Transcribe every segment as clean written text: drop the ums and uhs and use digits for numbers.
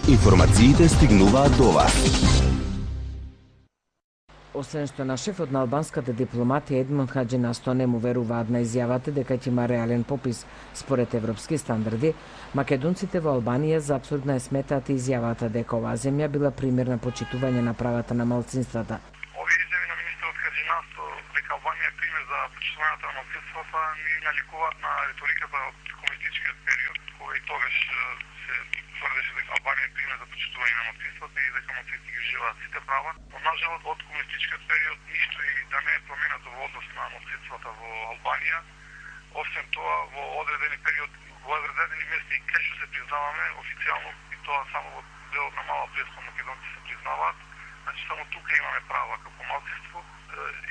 Информациите стигнуваат до вас. Освен што на шефот на албанската дипломатија Едмон Хаџи Насто не му веруваат на изјавата дека ќе има реален попис според европски стандарди, македонците во Албанија за апсурдна ја сметаат изјавата дека оваа земја била пример на почитување на правата на малцинствата. Овие изјави на министерот Хаџи Насто дека Албанија е пример за почитувањето на малцинствата ни наликуваат на риториката од комунистичкиот период, кога и тогаш се тврдеше дека Албанија е пример за почитување на малцинствата и дека малцинствата ги уживаат сите права. Но нажалост од комунистичкиот период ништо и да не е променето во однос на малцинствата во Албанија. Освен тоа, во одредени период, во одредени места и кај што се признаваме официјално, и тоа само во делот на мала плеска македонци се признаваат. Значи само тука имаме права како малцинство.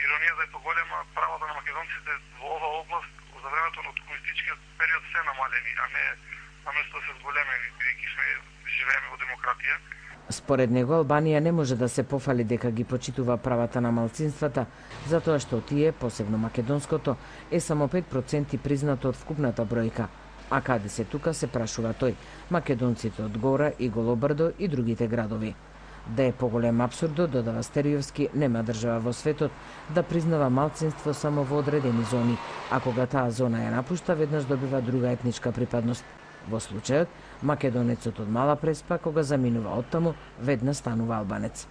Иронијата е поголема, правата на македонците во оваа област за времето на комунистичкиот период се намалени, а не наместо да се зголемени, бидејќи живееме во демократија. Според него Албанија не може да се пофали дека ги почитува правата на малцинствата, затоа што тие, посебно македонското, е само 5% признато од вкупната бројка. А каде се тука, се прашува тој, македонците од Гора и Голобрдо и другите градови. Да е поголем апсурдот, додава Стериовски, нема држава во светот да признава малцинство само во одредени зони, а кога таа зона ја напушта, веднаш добива друга етничка припадност. Во случајот, македонецот од Мала Преспа, кога заминува оттаму, веднаш станува албанец.